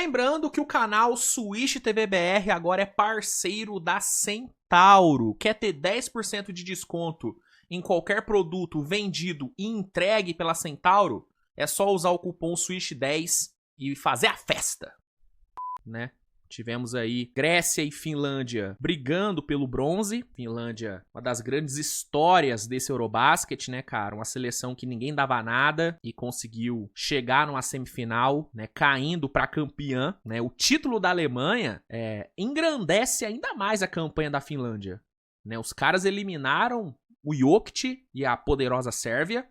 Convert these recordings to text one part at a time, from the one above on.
Lembrando que o canal Switch TV BR agora é parceiro da Centauro. Quer ter 10% de desconto em qualquer produto vendido e entregue pela Centauro? É só usar o cupom SWITCH10 e fazer a festa, né? Tivemos aí Grécia e Finlândia brigando pelo bronze. Finlândia, uma das grandes histórias desse Eurobasket, né, cara? Uma seleção que ninguém dava nada e conseguiu chegar numa semifinal, né, caindo pra campeã, né? O título da Alemanha engrandece ainda mais a campanha da Finlândia, né? Os caras eliminaram o Jokic e a poderosa Sérvia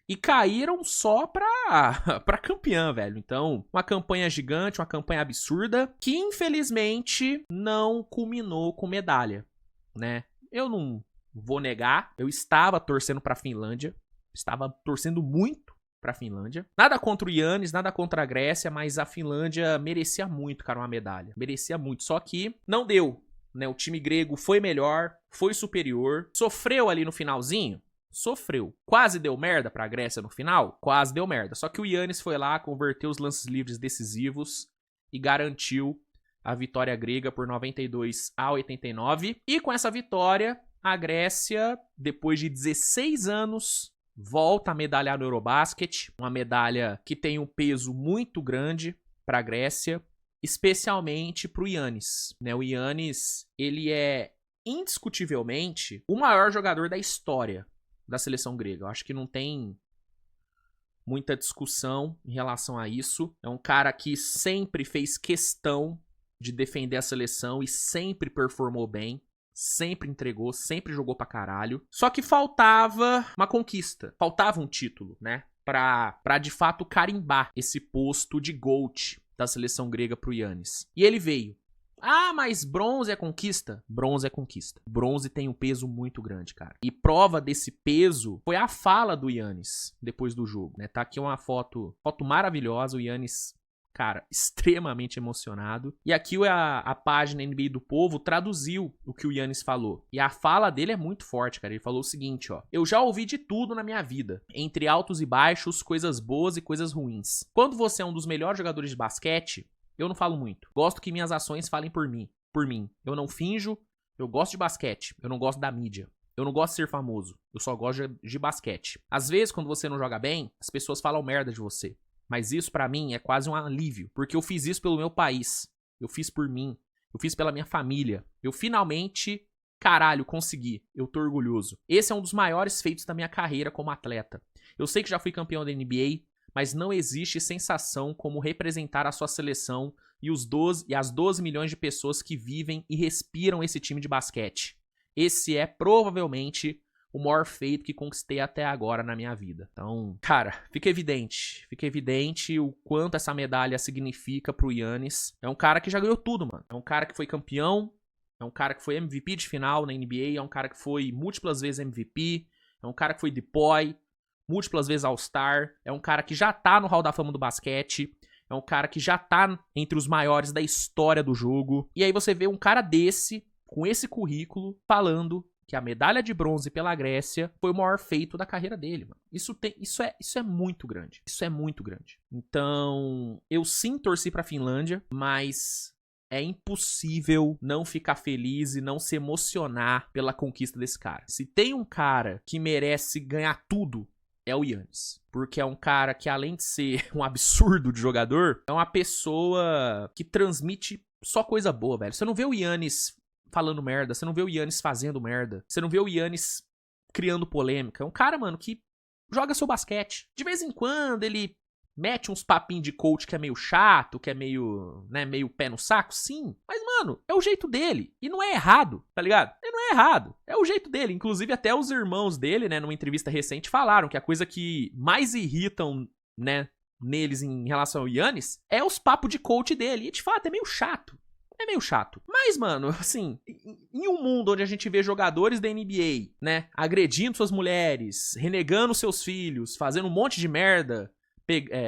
e caíram só pra campeã, velho. Então, uma campanha gigante, uma campanha absurda, que infelizmente não culminou com medalha, né? Eu não vou negar, eu estava torcendo pra Finlândia, estava torcendo muito pra Finlândia. Nada contra o Giannis, nada contra a Grécia, mas a Finlândia merecia muito, cara, uma medalha. Merecia muito, só que não deu, né? O time grego foi melhor, foi superior, sofreu ali no finalzinho. Sofreu. Quase deu merda pra Grécia no final? Quase deu merda. Só que o Giannis foi lá, converteu os lances livres decisivos e garantiu a vitória grega por 92-89. E com essa vitória, a Grécia, depois de 16 anos, volta a medalhar no Eurobasket. Uma medalha que tem um peso muito grande pra Grécia, especialmente pro Giannis, né? O Giannis, ele é indiscutivelmente o maior jogador da história da seleção grega. Eu acho que não tem muita discussão em relação a isso. É um cara que sempre fez questão de defender a seleção e sempre performou bem, sempre entregou, sempre jogou pra caralho. Só que faltava uma conquista, faltava um título, né? Pra de fato carimbar esse posto de GOAT da seleção grega pro Giannis. E ele veio. Ah, mas bronze é conquista? Bronze é conquista. Bronze tem um peso muito grande, cara. E prova desse peso foi a fala do Giannis depois do jogo, né? Tá aqui uma foto maravilhosa, o Giannis, cara, extremamente emocionado. E aqui a página NBA do Povo traduziu o que o Giannis falou. E a fala dele é muito forte, cara. Ele falou o seguinte, ó: eu já ouvi de tudo na minha vida, entre altos e baixos, coisas boas e coisas ruins. Quando você é um dos melhores jogadores de basquete, eu não falo muito. Gosto que minhas ações falem por mim. Eu não finjo. Eu gosto de basquete. Eu não gosto da mídia. Eu não gosto de ser famoso. Eu só gosto de basquete. Às vezes, quando você não joga bem, as pessoas falam merda de você. Mas isso, pra mim, é quase um alívio. Porque eu fiz isso pelo meu país. Eu fiz por mim. Eu fiz pela minha família. Eu finalmente, caralho, consegui. Eu tô orgulhoso. Esse é um dos maiores feitos da minha carreira como atleta. Eu sei que já fui campeão da NBA, mas não existe sensação como representar a sua seleção e as 12 milhões de pessoas que vivem e respiram esse time de basquete. Esse é provavelmente o maior feito que conquistei até agora na minha vida. Então, cara, fica evidente o quanto essa medalha significa pro Giannis. É um cara que já ganhou tudo, mano. É um cara que foi campeão, é um cara que foi MVP de final na NBA, é um cara que foi múltiplas vezes MVP, é um cara que foi DPOY, múltiplas vezes All-Star, é um cara que já tá no Hall da Fama do basquete, é um cara que já tá entre os maiores da história do jogo. E aí você vê um cara desse, com esse currículo, falando que a medalha de bronze pela Grécia foi o maior feito da carreira dele, mano. Isso é muito grande. Isso é muito grande. Então, eu sim torci pra Finlândia, mas é impossível não ficar feliz e não se emocionar pela conquista desse cara. Se tem um cara que merece ganhar tudo, é o Giannis. Porque é um cara que, além de ser um absurdo de jogador, é uma pessoa que transmite só coisa boa, velho. Você não vê o Giannis falando merda, você não vê o Giannis fazendo merda, você não vê o Giannis criando polêmica. É um cara, mano, que joga seu basquete. De vez em quando ele mete uns papinhos de coach que é meio chato, que é meio, né, meio pé no saco, sim. Mas, mano, é o jeito dele. E não é errado, tá ligado? E não é errado. É o jeito dele. Inclusive, até os irmãos dele, né, numa entrevista recente, falaram que a coisa que mais irritam, né, neles em relação ao Giannis é os papos de coach dele. E, de fato, é meio chato. É meio chato. Mas, mano, assim, em um mundo onde a gente vê jogadores da NBA, né, agredindo suas mulheres, renegando seus filhos, fazendo um monte de merda,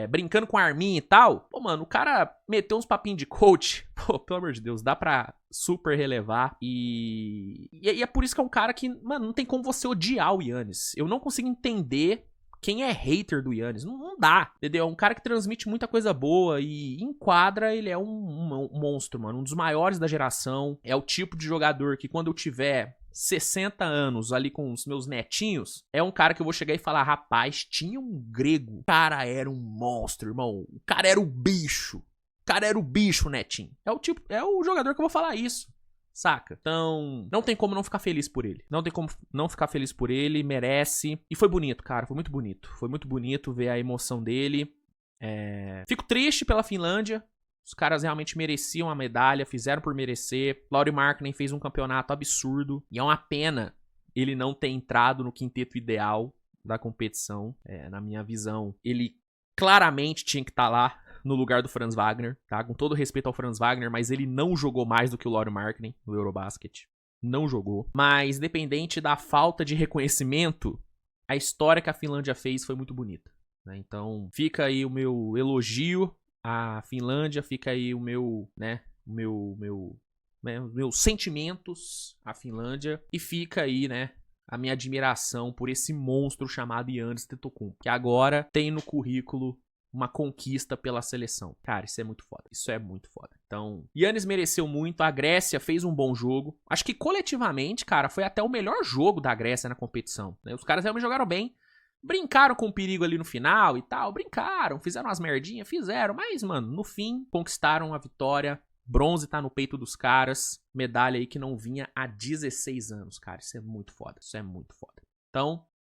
brincando com arminha e tal, pô, mano, o cara meteu uns papinhos de coach, pô, pelo amor de Deus, dá pra super relevar. E é por isso que é um cara que, mano, não tem como você odiar o Giannis. Eu não consigo entender Quem é hater do Giannis? Não dá, entendeu? É um cara que transmite muita coisa boa e em quadra ele é um monstro, mano. Um dos maiores da geração. É o tipo de jogador que quando eu tiver 60 anos ali com os meus netinhos, é um cara que eu vou chegar e falar, rapaz, tinha um grego. O cara era um monstro, irmão. O cara era o bicho. O cara era o bicho, netinho. É o jogador que eu vou falar isso. Saca? Então, não tem como não ficar feliz por ele. Não tem como não ficar feliz por ele, merece. E foi bonito, cara, foi muito bonito. Foi muito bonito ver a emoção dele. Fico triste pela Finlândia. Os caras realmente mereciam a medalha, fizeram por merecer. Lauri Markkanen fez um campeonato absurdo. E é uma pena ele não ter entrado no quinteto ideal da competição. Na minha visão, ele claramente tinha que estar lá no lugar do Franz Wagner, tá? Com todo respeito ao Franz Wagner, mas ele não jogou mais do que o Lauri Markkanen no Eurobasket. Não jogou. Mas, dependente da falta de reconhecimento, a história que a Finlândia fez foi muito bonita, né? Então, fica aí o meu elogio à Finlândia, fica aí o meu, né, meus sentimentos à Finlândia, e fica aí, né, a minha admiração por esse monstro chamado Giannis Antetokounmpo, que agora tem no currículo uma conquista pela seleção. Cara, isso é muito foda. Isso é muito foda. Então, Giannis mereceu muito. A Grécia fez um bom jogo. Acho que coletivamente, cara, foi até o melhor jogo da Grécia na competição, né? Os caras realmente jogaram bem. Brincaram com o perigo ali no final e tal. Brincaram. Fizeram umas merdinhas. Fizeram. Mas, mano, no fim, conquistaram a vitória. Bronze tá no peito dos caras. Medalha aí que não vinha há 16 anos, cara. Isso é muito foda. Isso é muito foda. Então,